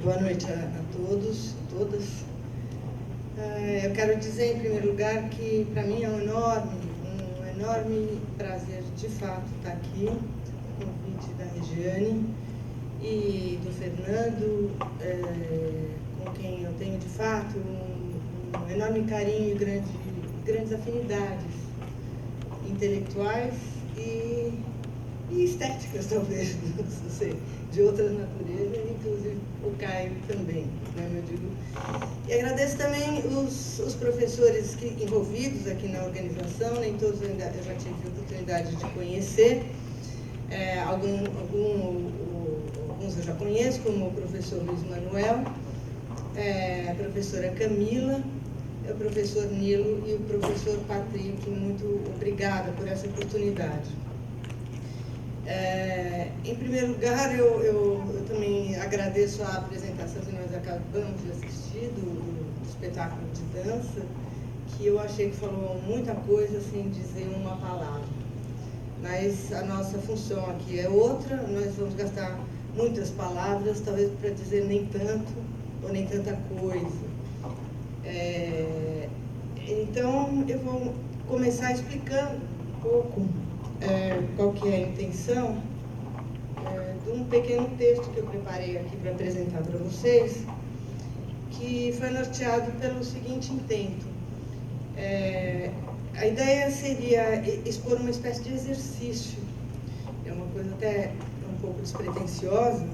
Boa noite a todos e todas. Eu quero dizer, em primeiro lugar, que para mim é um enorme prazer, de fato, estar aqui, com o convite da Regiane e do Fernando, com quem eu tenho, de fato, um enorme carinho e grandes afinidades intelectuais e estéticas, talvez, não sei, de outras naturezas, inclusive o Caio também, né, eu digo. E agradeço também os professores envolvidos aqui na organização, nem todos eu já tive a oportunidade de conhecer, alguns eu já conheço, como o professor Luiz Manuel, a professora Camila, o professor Nilo e o professor Patrick. Muito obrigada por essa oportunidade. Em primeiro lugar, eu também agradeço a apresentação que nós acabamos de assistir do espetáculo de dança, que eu achei que falou muita coisa sem dizer uma palavra. Mas a nossa função aqui é outra, nós vamos gastar muitas palavras, talvez para dizer nem tanto ou nem tanta coisa. Então, eu vou começar explicando um pouco qual que é a intenção de um pequeno texto que eu preparei aqui para apresentar para vocês, que foi norteado pelo seguinte intento. A ideia seria expor uma espécie de exercício, é uma coisa até um pouco despretensiosa,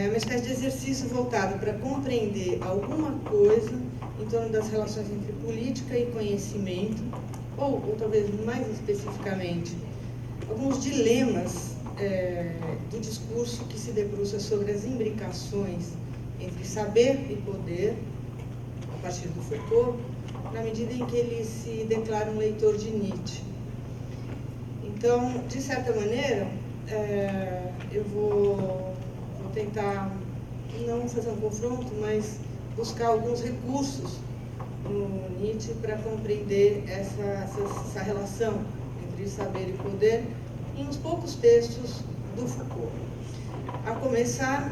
uma espécie de exercício voltado para compreender alguma coisa em torno das relações entre política e conhecimento, ou talvez mais especificamente, alguns dilemas do discurso que se debruça sobre as imbricações entre saber e poder, a partir do Foucault, na medida em que ele se declara um leitor de Nietzsche. Então, de certa maneira, eu vou tentar não fazer um confronto, mas buscar alguns recursos no Nietzsche para compreender essa relação entre saber e poder em uns poucos textos do Foucault. A começar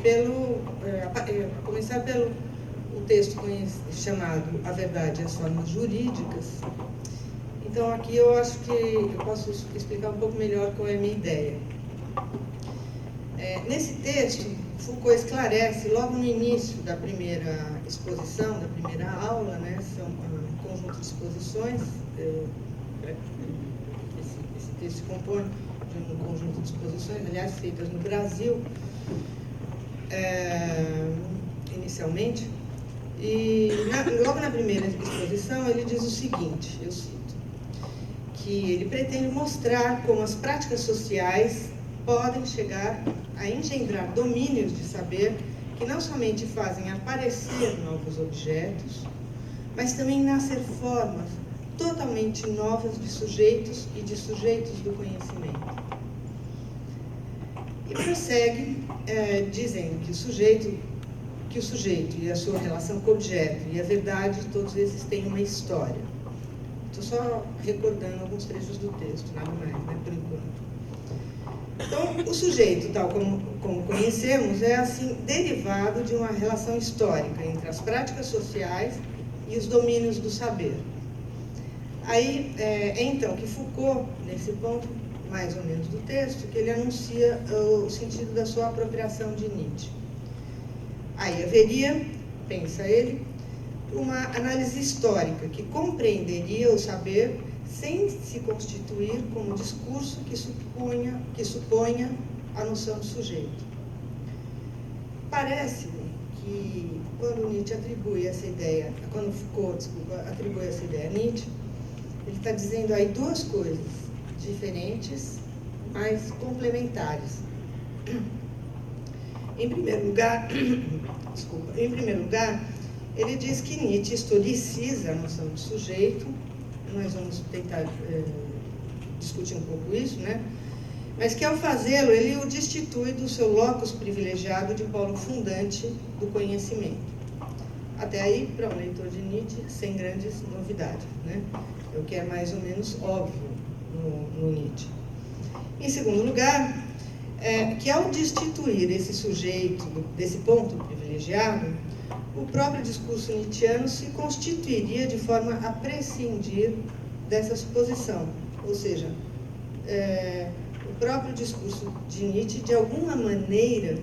pelo o texto chamado A Verdade e as Formas Jurídicas. Então, aqui eu acho que eu posso explicar um pouco melhor qual é a minha ideia. Nesse texto, Foucault esclarece, logo no início da primeira exposição, da primeira aula, né, são um conjunto de exposições, esse texto se compõe de um conjunto de exposições, aliás, feitas no Brasil, inicialmente, e logo na primeira exposição ele diz o seguinte, eu cito, que ele pretende mostrar como as práticas sociais podem chegar a engendrar domínios de saber que não somente fazem aparecer novos objetos, mas também nascer formas totalmente novas de sujeitos e de sujeitos do conhecimento. E prossegue dizendo que o sujeito e a sua relação com o objeto e a verdade, todos esses têm uma história. Estou só recordando alguns trechos do texto, nada mais, né, por enquanto. Então, o sujeito, tal como conhecemos, é assim derivado de uma relação histórica entre as práticas sociais e os domínios do saber. Aí, então, que Foucault, nesse ponto, mais ou menos do texto, que ele anuncia o sentido da sua apropriação de Nietzsche. Aí haveria, pensa ele, uma análise histórica que compreenderia o saber sem se constituir como discurso que suponha a noção de sujeito. Parece-me que quando Nietzsche atribui essa ideia, quando Foucault, atribui essa ideia a Nietzsche, ele está dizendo aí duas coisas diferentes, mas complementares. Em primeiro lugar, ele diz que Nietzsche historiciza a noção de sujeito. Nós vamos tentar discutir um pouco isso, né? Mas que ao fazê-lo, ele o destitui do seu locus privilegiado de polo fundante do conhecimento. Até aí, para um leitor de Nietzsche, sem grandes novidades, né? É o que é mais ou menos óbvio no Nietzsche. Em segundo lugar, que ao destituir esse sujeito desse ponto privilegiado, o próprio discurso nietzschiano se constituiria de forma a prescindir dessa suposição. Ou seja, o próprio discurso de Nietzsche, de alguma maneira,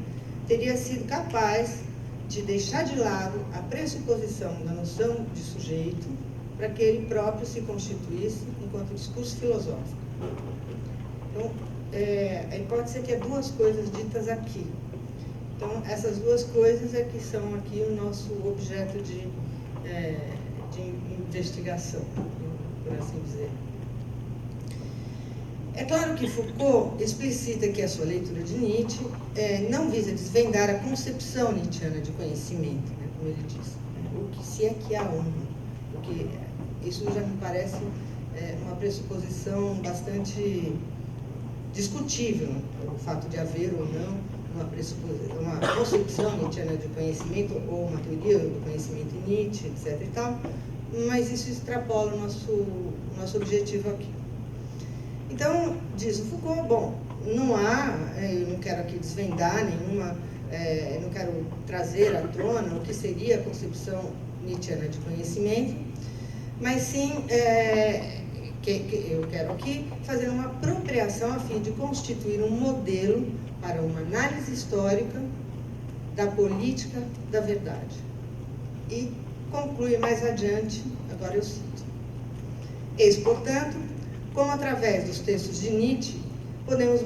teria sido capaz de deixar de lado a pressuposição da noção de sujeito para que ele próprio se constituísse enquanto discurso filosófico. Então, a hipótese é que há duas coisas ditas aqui. Então, essas duas coisas é que são aqui o nosso objeto de investigação, por assim dizer. É claro que Foucault explicita que a sua leitura de Nietzsche não visa desvendar a concepção nietzschiana de conhecimento, né, como ele diz. O que se é que há uma. Porque isso já me parece uma pressuposição bastante discutível, né? O fato de haver ou não uma concepção nietzschiana de conhecimento ou uma teoria do conhecimento em Nietzsche, etc. e tal, mas isso extrapola o nosso objetivo aqui. Então, diz o Foucault, bom, não há, eu não quero aqui desvendar nenhuma, não quero trazer à tona o que seria a concepção nietzschiana de conhecimento, mas sim, eu quero aqui fazer uma apropriação a fim de constituir um modelo para uma análise histórica da política da verdade. E conclui mais adiante, agora eu cito. Eis, portanto, como através dos textos de Nietzsche podemos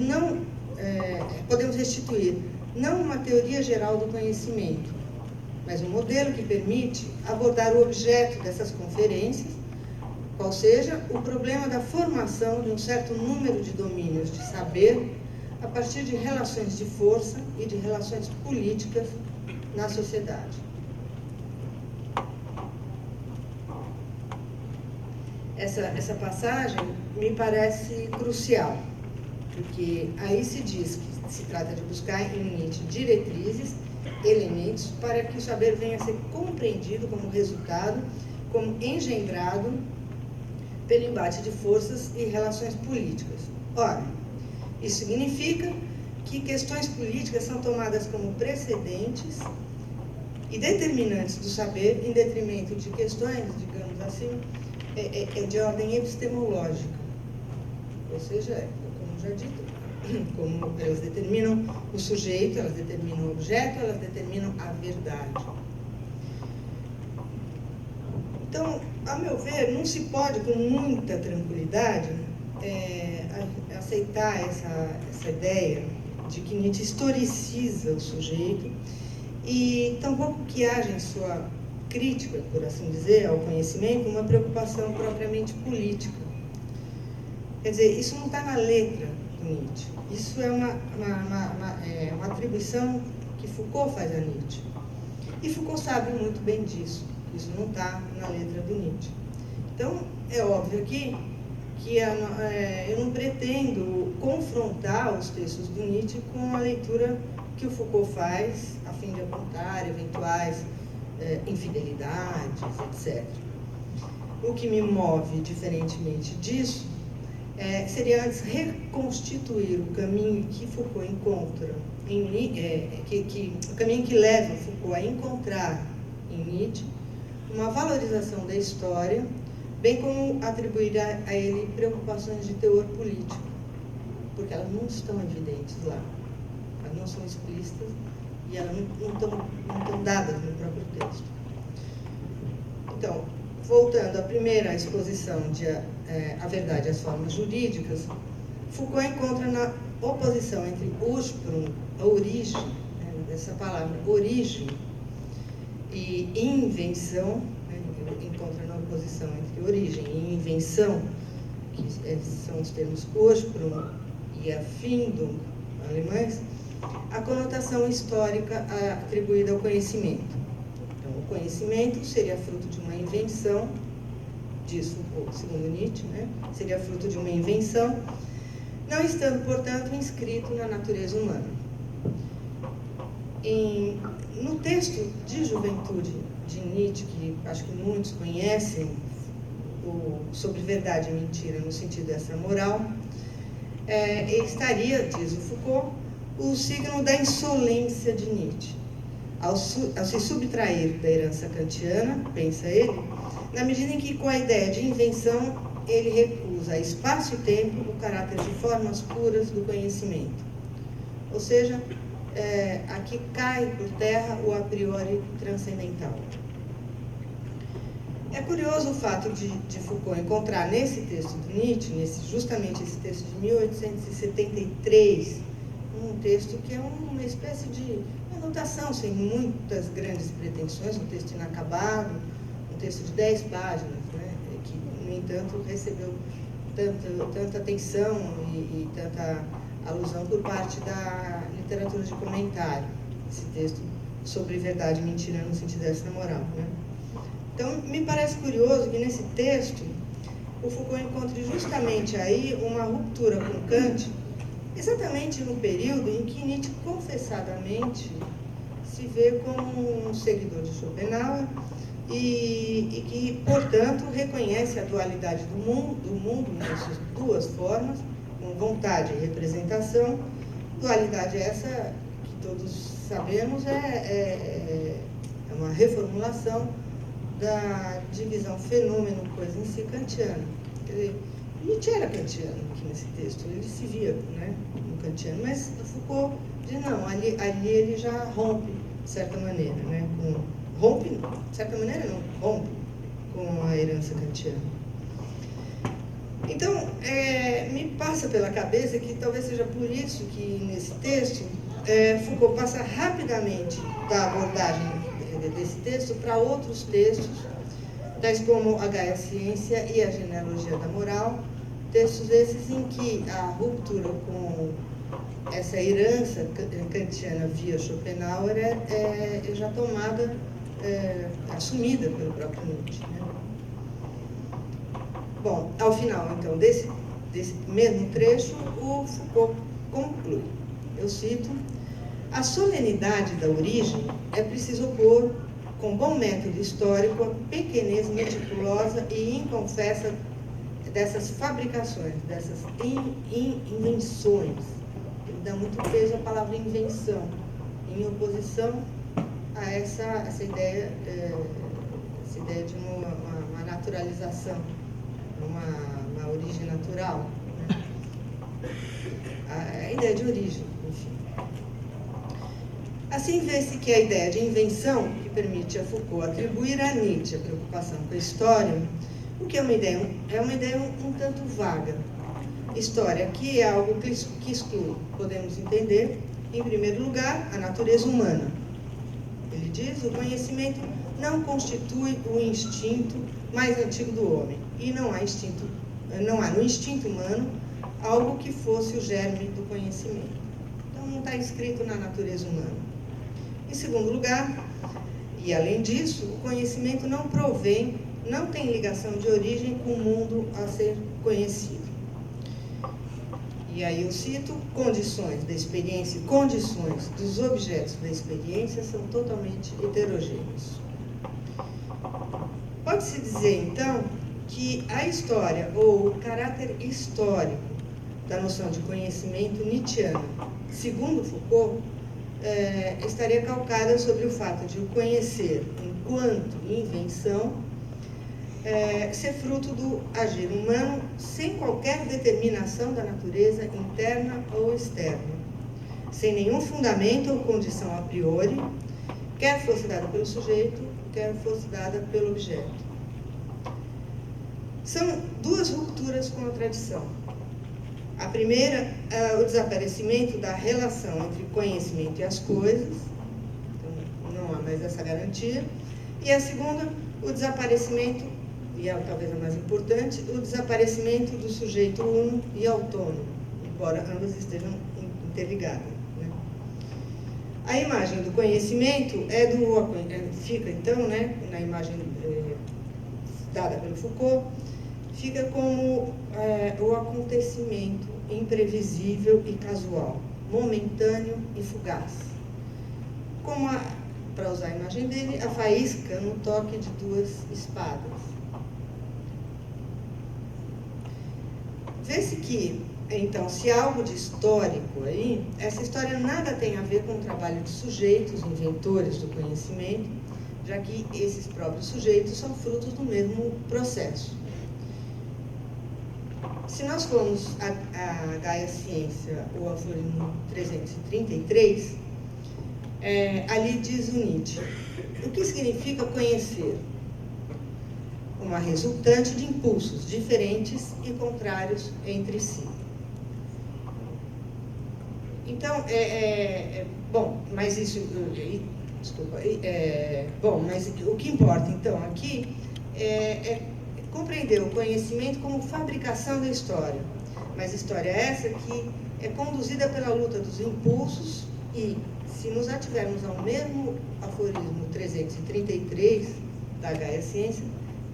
restituir não uma teoria geral do conhecimento, mas um modelo que permite abordar o objeto dessas conferências, qual seja o problema da formação de um certo número de domínios de saber a partir de relações de força e de relações políticas na sociedade. Essa passagem me parece crucial, porque aí se diz que se trata de buscar em Nietzsche diretrizes, elementos, para que o saber venha a ser compreendido como resultado, como engendrado pelo embate de forças e relações políticas. Ora, isso significa que questões políticas são tomadas como precedentes e determinantes do saber, em detrimento de questões, digamos assim, de ordem epistemológica. Ou seja, como já dito, como elas determinam o sujeito, elas determinam o objeto, elas determinam a verdade. Então, a meu ver, não se pode, com muita tranquilidade, aceitar essa ideia de que Nietzsche historiciza o sujeito e tampouco que haja em sua crítica, por assim dizer, ao conhecimento, uma preocupação propriamente política. Quer dizer, isso não está na letra do Nietzsche. Isso é uma atribuição que Foucault faz a Nietzsche. E Foucault sabe muito bem disso. Isso não está na letra do Nietzsche. Então, é óbvio aqui que eu não pretendo confrontar os textos do Nietzsche com a leitura que o Foucault faz, a fim de apontar eventuais infidelidades, etc. O que me move, diferentemente disso, seria antes reconstituir o caminho que Foucault encontra, o caminho que leva Foucault a encontrar em Nietzsche uma valorização da história, bem como atribuir a ele preocupações de teor político, porque elas não estão evidentes lá, elas não são explícitas e elas não estão dadas no próprio texto. Então, voltando à primeira exposição de A Verdade e as Formas Jurídicas, Foucault encontra na oposição entre Ursprung, a origem, dessa palavra, origem, e invenção, encontra na oposição entre origem e invenção, que são os termos Ursprung e Erfindung, alemães, a conotação histórica atribuída ao conhecimento. Então, o conhecimento seria fruto de uma invenção, diz Foucault, segundo Nietzsche, seria fruto de uma invenção, não estando, portanto, inscrito na natureza humana. No texto de Juventude de Nietzsche, que acho que muitos conhecem, sobre verdade e mentira no sentido dessa moral, estaria, diz o Foucault, o signo da insolência de Nietzsche. Ao se subtrair da herança kantiana, pensa ele, na medida em que, com a ideia de invenção, ele recusa a espaço e tempo o caráter de formas puras do conhecimento. Ou seja, aqui cai por terra o a priori transcendental. É curioso o fato de Foucault encontrar nesse texto de Nietzsche, justamente esse texto de 1873, um texto que é uma espécie de anotação, sem muitas grandes pretensões, um texto inacabado, um texto de 10 páginas, né, que, no entanto, recebeu tanta atenção e tanta alusão por parte da literatura de comentário, esse texto sobre verdade e mentira no sentido dessa moral, né? Então, me parece curioso que nesse texto o Foucault encontre justamente aí uma ruptura com Kant, exatamente no período em que Nietzsche confessadamente se vê como um seguidor de Schopenhauer e que, portanto, reconhece a dualidade do mundo nessas duas formas, com vontade e representação. Dualidade essa que todos sabemos é uma reformulação da divisão fenômeno-coisa em si kantiana. Quer dizer, Nietzsche era kantiano aqui nesse texto, ele se via, né, no kantiano, mas Foucault diz, não, ali ele já rompe, de certa maneira, né, rompe com a herança kantiana. Então, me passa pela cabeça que talvez seja por isso que nesse texto Foucault passa rapidamente da abordagem desse texto para outros textos, tais como a Gaia Ciência e a Genealogia da Moral, textos esses em que a ruptura com essa herança kantiana via Schopenhauer é já tomada, assumida pelo próprio Nietzsche, né? Bom, ao final, então, desse mesmo trecho, o Foucault conclui, eu cito: a solenidade da origem é preciso opor, com bom método histórico, a pequenez meticulosa e inconfessa dessas fabricações, dessas invenções. Ele dá muito peso à palavra invenção, em oposição a essa ideia de uma naturalização, uma origem natural, né? A ideia de origem, enfim. Assim, vê-se que a ideia de invenção, que permite a Foucault atribuir a Nietzsche a preocupação com a história, o que é uma ideia um tanto vaga. História aqui é algo que exclui, podemos entender, em primeiro lugar, a natureza humana. Ele diz, o conhecimento não constitui o instinto mais antigo do homem, e não há no instinto humano algo que fosse o germe do conhecimento. Então, não está escrito na natureza humana. Em segundo lugar, e além disso, o conhecimento não tem ligação de origem com o mundo a ser conhecido. E aí eu cito, condições da experiência e condições dos objetos da experiência são totalmente heterogêneos. Pode-se dizer, então, que a história, ou o caráter histórico da noção de conhecimento nietzschiano, segundo Foucault, estaria calcada sobre o fato de o conhecer, enquanto invenção, ser fruto do agir humano sem qualquer determinação da natureza interna ou externa, sem nenhum fundamento ou condição a priori, quer fosse dada pelo sujeito, quer fosse dada pelo objeto. São duas rupturas com a tradição. A primeira é o desaparecimento da relação entre conhecimento e as coisas, então não há mais essa garantia. E a segunda, o desaparecimento, e é talvez a mais importante, o desaparecimento do sujeito uno e autônomo, embora ambas estejam interligadas, né? A imagem do conhecimento fica então, né, na imagem dada pelo Foucault, fica como o acontecimento imprevisível e casual, momentâneo e fugaz. Como, para usar a imagem dele, a faísca no toque de duas espadas. Vê-se que Então, se há algo de histórico aí, essa história nada tem a ver com o trabalho de sujeitos, inventores do conhecimento, já que esses próprios sujeitos são frutos do mesmo processo. Se nós formos a Gaia Ciência, o aforismo 333, ali diz o Nietzsche: o que significa conhecer? Uma resultante de impulsos diferentes e contrários entre si. Então, bom, mas isso, desculpa, bom, mas o que importa então aqui é compreender o conhecimento como fabricação da história, mas história essa que é conduzida pela luta dos impulsos e, se nos ativermos ao mesmo aforismo 333 da Gaia Ciência,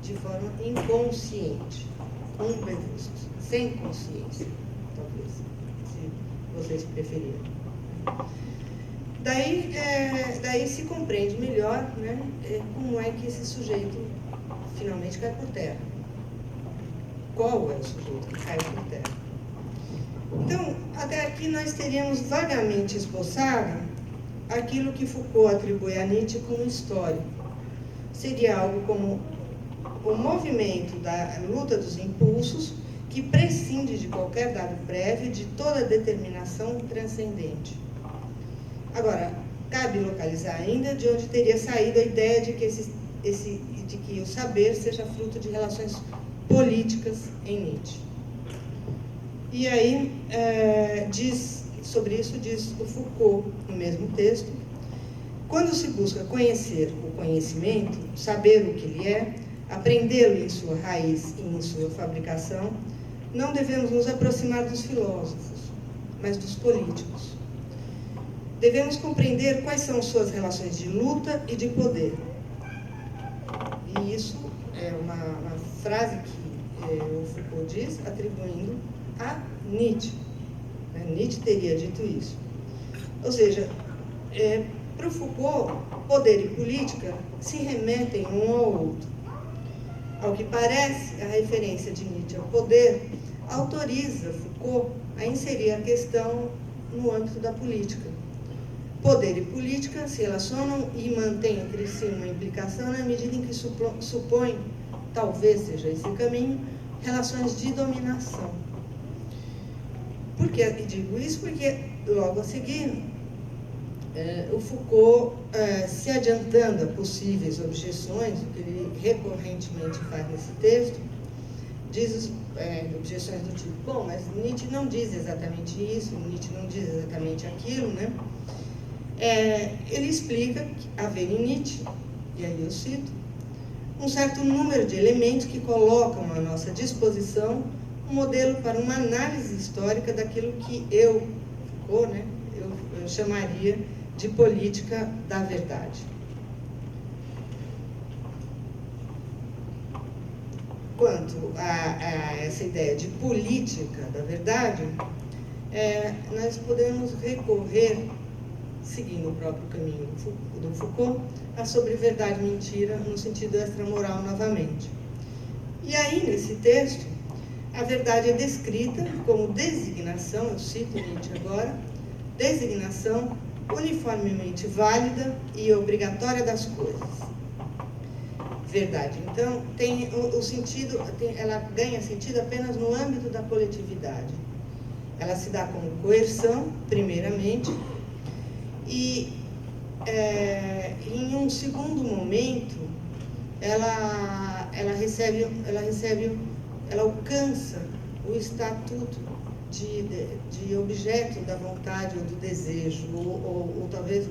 de forma inconsciente, sem consciência, talvez, se vocês preferirem. Daí se compreende melhor, né, como é que esse sujeito finalmente cai por terra. Qual é o sujeito que cai por terra? Então, até aqui nós teríamos vagamente esboçado aquilo que Foucault atribui a Nietzsche como histórico. Seria algo como o movimento da luta dos impulsos que prescinde de qualquer dado prévio, de toda determinação transcendente. Agora, cabe localizar ainda de onde teria saído a ideia de que o saber seja fruto de relações políticas em Nietzsche. E aí, sobre isso diz o Foucault, no mesmo texto: quando se busca conhecer o conhecimento, saber o que ele é, aprendê-lo em sua raiz e em sua fabricação, não devemos nos aproximar dos filósofos, mas dos políticos. Devemos compreender quais são suas relações de luta e de poder. E isso é uma frase que o Foucault diz, atribuindo a Nietzsche. Nietzsche teria dito isso. Ou seja, para o Foucault, poder e política se remetem um ao outro. Ao que parece, a referência de Nietzsche ao poder autoriza Foucault a inserir a questão no âmbito da política. Poder e política se relacionam e mantêm entre si uma implicação na medida em que supõem, talvez seja esse caminho, relações de dominação. Por que digo isso? Porque logo a seguir, o Foucault, se adiantando a possíveis objeções, o que ele recorrentemente faz nesse texto, diz objeções do tipo: bom, mas Nietzsche não diz exatamente isso, Nietzsche não diz exatamente aquilo, né? Ele explica que haver em Nietzsche, e aí eu cito, um certo número de elementos que colocam à nossa disposição um modelo para uma análise histórica daquilo que eu chamaria de política da verdade. Quanto a essa ideia de política da verdade, nós podemos recorrer, seguindo o próprio caminho do Foucault, a sobre verdade e mentira no sentido extramoral novamente. E aí, nesse texto, a verdade é descrita como designação, eu cito Nietzsche agora, designação uniformemente válida e obrigatória das coisas. Verdade, então, tem o sentido, ela ganha sentido apenas no âmbito da coletividade. Ela se dá como coerção, primeiramente, e em um segundo momento, ela alcança o estatuto de objeto da vontade ou do desejo, ou talvez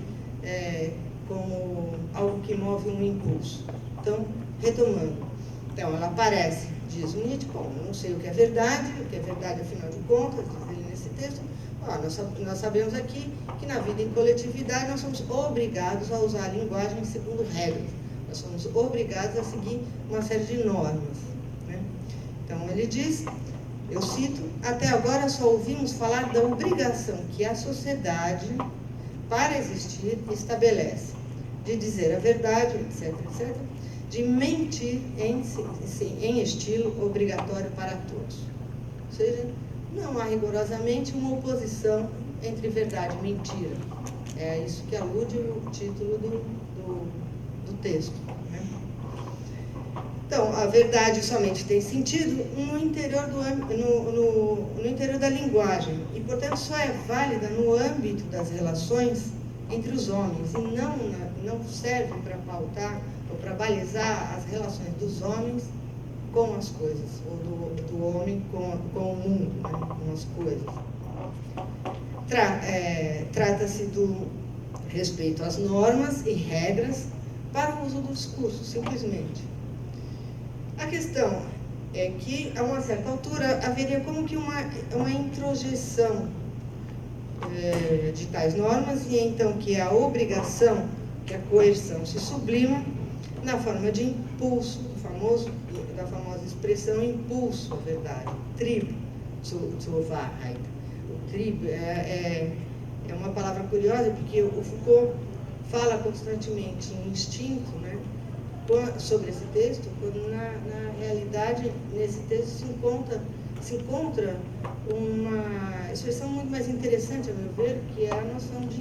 como algo que move um impulso. Então, retomando. Então, ela aparece, diz o Nietzsche, bom, eu não sei o que é verdade afinal de contas, diz ele nesse texto. Nós sabemos aqui que na vida em coletividade nós somos obrigados a usar a linguagem segundo regras. Nós somos obrigados a seguir uma série de normas, né? Então, ele diz, eu cito: até agora só ouvimos falar da obrigação que a sociedade, para existir, estabelece, de dizer a verdade, etc., etc., de mentir em estilo obrigatório para todos. Ou seja, não há rigorosamente uma oposição entre verdade e mentira. É isso que alude o título do texto, né? Então, a verdade somente tem sentido no interior, no interior da linguagem e, portanto, só é válida no âmbito das relações entre os homens e não serve para pautar ou para balizar as relações dos homens com as coisas, ou do homem com o mundo, né, com as coisas. Trata-se do respeito às normas e regras para o uso do discurso, simplesmente. A questão é que, a uma certa altura, haveria como que uma introjeção de tais normas, e então que a obrigação, que a coerção se sublima na forma de impulso, da famosa expressão impulso à verdade, Trieb zur Wahrheit. O Trieb é uma palavra curiosa, porque o Foucault fala constantemente em instinto, né, sobre esse texto, quando na realidade, nesse texto se encontra uma expressão muito mais interessante, a meu ver, que é a noção de